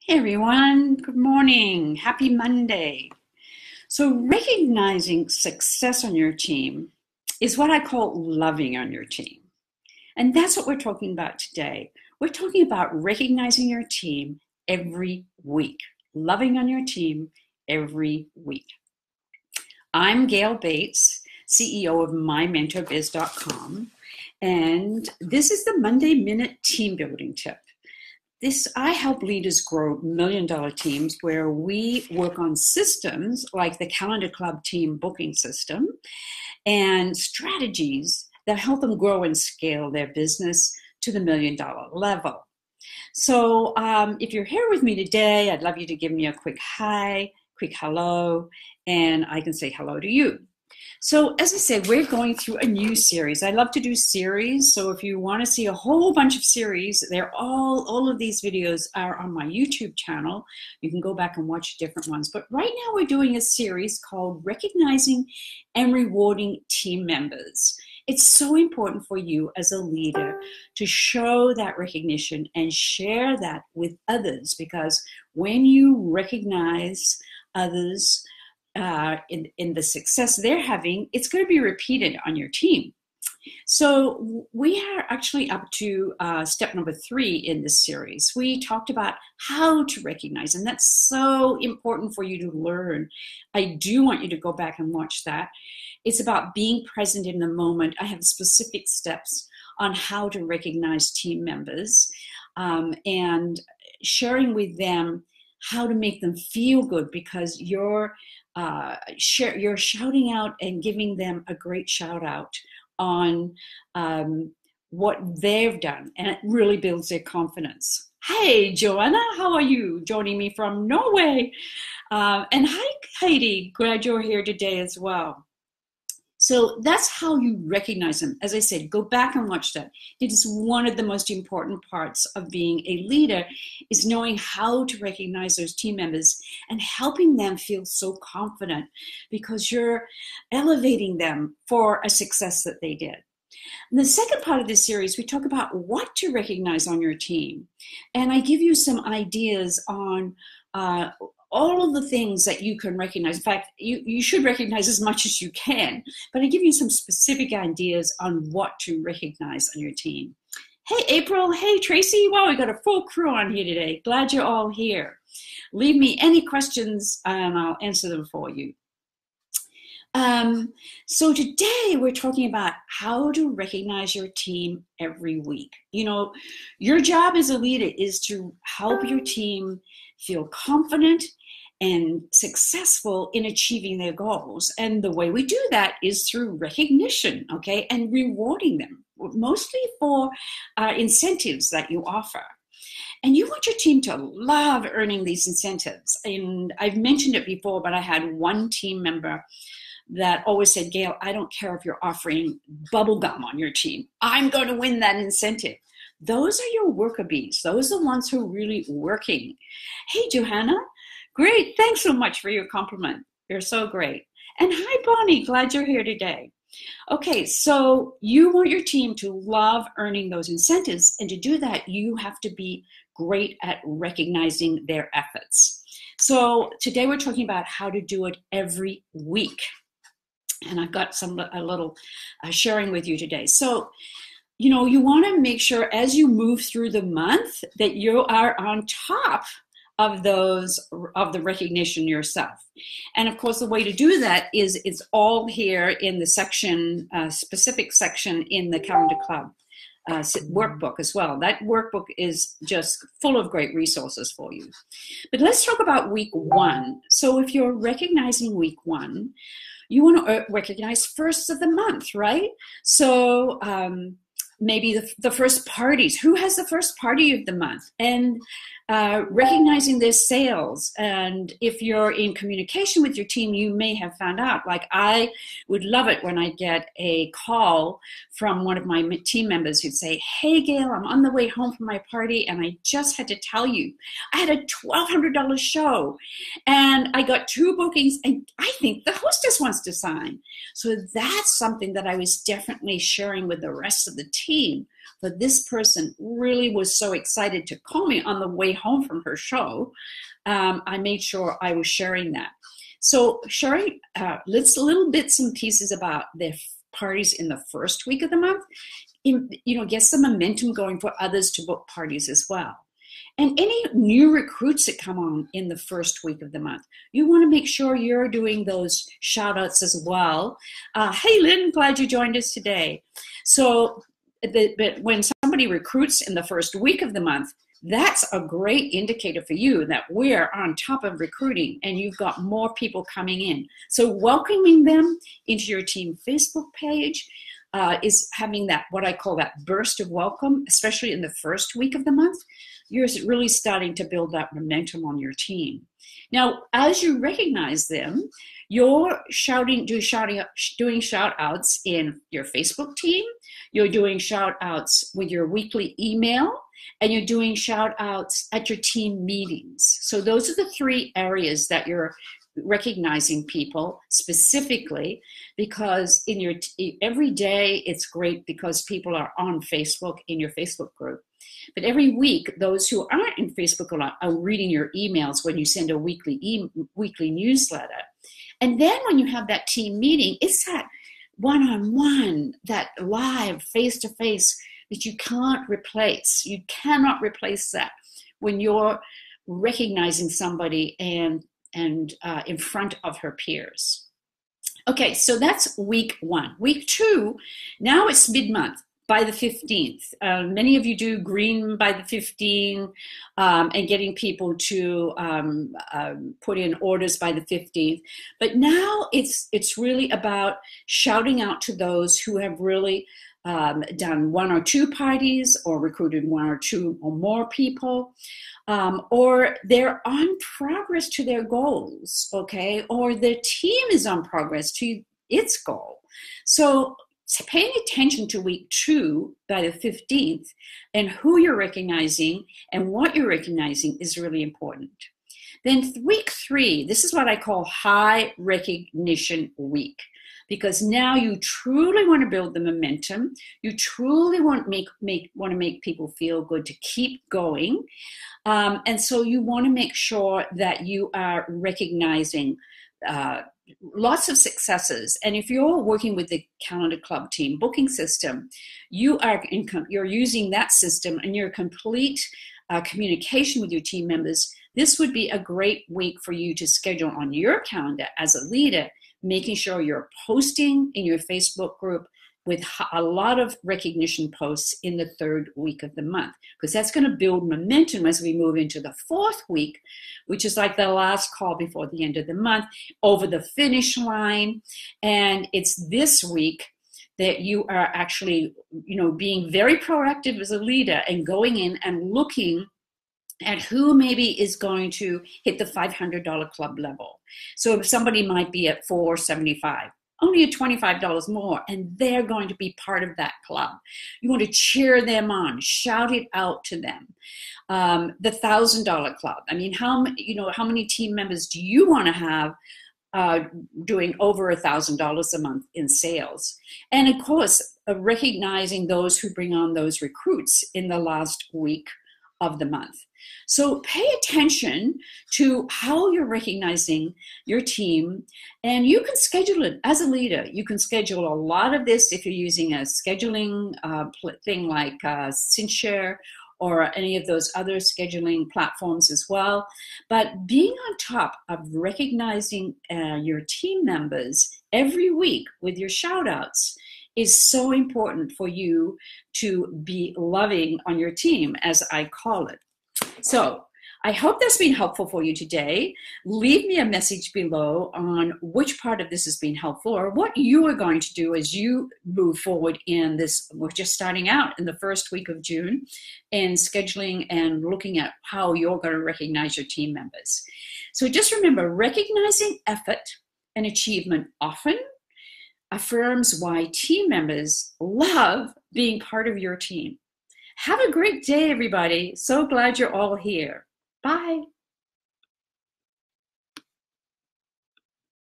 Hey everyone, good morning. Happy Monday. So, recognizing success on your team is what I call loving on your team. And that's what we're talking about today. We're talking about recognizing your team every week, loving on your team every week. I'm Gale Bates, CEO of MyMentorBiz.com, and this is the Monday Minute Team Building Tip. I help leaders grow $1 million teams where we work on systems like the Calendar Club team booking system and strategies that help them grow and scale their business to the $1 million level. So if you're here with me today, I'd love you to give me a quick hi, quick hello, and I can say hello to you. So as I said, we're going through a new series. I love to do series. So if you want to see a whole bunch of series, all of these videos are on my YouTube channel. You can go back and watch different ones. But right now we're doing a series called Recognizing and Rewarding Team Members. It's so important for you as a leader to show that recognition and share that with others, because when you recognize others, in the success they're having, it's going to be repeated on your team. So we are actually up to step number 3 in this series. We talked about how to recognize, and that's so important for you to learn. I do want you to go back and watch that. It's about being present in the moment. I have specific steps on how to recognize team members and sharing with them how to make them feel good, because you're shouting out and giving them a great shout out on what they've done, and it really builds their confidence. Hey, Joanna, how are you? Joining me from Norway. And hi, Heidi. Glad you're here today as well. So that's how you recognize them. As I said, go back and watch that. It is one of the most important parts of being a leader, is knowing how to recognize those team members and helping them feel so confident, because you're elevating them for a success that they did. In the second part of this series, we talk about what to recognize on your team. And I give you some ideas on all of the things that you can recognize. In fact, you should recognize as much as you can, but I give you some specific ideas on what to recognize on your team. Hey, April. Hey, Tracy. Wow, we got a full crew on here today. Glad you're all here. Leave me any questions and I'll answer them for you. So today we're talking about how to recognize your team every week. You know, your job as a leader is to help your team feel confident and successful in achieving their goals. And the way we do that is through recognition, okay, and rewarding them, mostly for incentives that you offer. And you want your team to love earning these incentives. And I've mentioned it before, but I had one team member that always said, Gale, I don't care if you're offering bubble gum on your team. I'm going to win that incentive. Those are your worker bees. Those are the ones who are really working. Hey, Johanna. Great. Thanks so much for your compliment. You're so great. And hi, Bonnie. Glad you're here today. Okay, so you want your team to love earning those incentives. And to do that, you have to be great at recognizing their efforts. So today we're talking about how to do it every week. And I've got a little sharing with you today. So, you know, you want to make sure as you move through the month that you are on top of the recognition yourself. And of course, the way to do that is it's all here in the section, specific section in the Calendar Club workbook as well. That workbook is just full of great resources for you. But let's talk about week 1. So if you're recognizing week 1, you want to recognize first of the month, right? So maybe the first parties. Who has the first party of the month? And recognizing their sales. And if you're in communication with your team, you may have found out, like I would love it when I get a call from one of my team members who'd say, hey, Gale, I'm on the way home from my party and I just had to tell you, I had a $1,200 show and I got 2 bookings and I think the hostess wants to sign. So that's something that I was definitely sharing with the rest of the team. But this person really was so excited to call me on the way home from her show. I made sure I was sharing that. So sharing little bits and pieces about their parties in the first week of the month, gets the momentum going for others to book parties as well. And any new recruits that come on in the first week of the month, you want to make sure you're doing those shout outs as well. Hey, Lynn, glad you joined us today. So but when somebody recruits in the first week of the month, that's a great indicator for you that we're on top of recruiting and you've got more people coming in. So welcoming them into your team Facebook page is having that, what I call that burst of welcome, especially in the first week of the month. You're really starting to build that momentum on your team. Now, as you recognize them, you're doing shout outs in your Facebook team, you're doing shout outs with your weekly email, and you're doing shout outs at your team meetings. So those are the three areas that you're recognizing people specifically, because in every day it's great because people are on Facebook in your Facebook group. But every week, those who aren't in Facebook a lot are reading your emails when you send a weekly newsletter. And then when you have that team meeting, it's that one-on-one, that live face-to-face that you can't replace. You cannot replace that when you're recognizing somebody and in front of her peers. Okay, so that's week one. Week two, now it's mid-month. By the 15th. Many of you do green by the 15th and getting people to put in orders by the 15th. But now it's really about shouting out to those who have really done one or two parties or recruited one or two or more people, or they're on progress to their goals, okay? Or their team is on progress to its goal. So paying attention to week two by the 15th and who you're recognizing and what you're recognizing is really important. Then week three, this is what I call high recognition week, because now you truly want to build the momentum. You truly want to make people feel good to keep going. And so you want to make sure that you are recognizing lots of successes. And if you're working with the Calendar Club team booking system, you're using that system and your complete communication with your team members. This would be a great week for you to schedule on your calendar as a leader, making sure you're posting in your Facebook group with a lot of recognition posts in the third week of the month, because that's going to build momentum as we move into the fourth week, which is like the last call before the end of the month, over the finish line. And it's this week that you are actually, being very proactive as a leader and going in and looking at who maybe is going to hit the $500 club level. So if somebody might be at $475, only at $25 more, and they're going to be part of that club. You want to cheer them on, shout it out to them. The $1,000 club. I mean, how many team members do you want to have doing over $1,000 a month in sales? And of course, recognizing those who bring on those recruits in the last week of the month. So pay attention to how you're recognizing your team, and you can schedule it as a leader. You can schedule a lot of this if you're using a scheduling thing like Cinshare or any of those other scheduling platforms as well. But being on top of recognizing your team members every week with your shout outs is so important for you to be loving on your team, as I call it. So I hope that's been helpful for you today. Leave me a message below on which part of this has been helpful or what you are going to do as you move forward in this. We're just starting out in the first week of June and scheduling and looking at how you're going to recognize your team members. So just remember, recognizing effort and achievement often affirms why team members love being part of your team. Have a great day, everybody. So glad you're all here. Bye.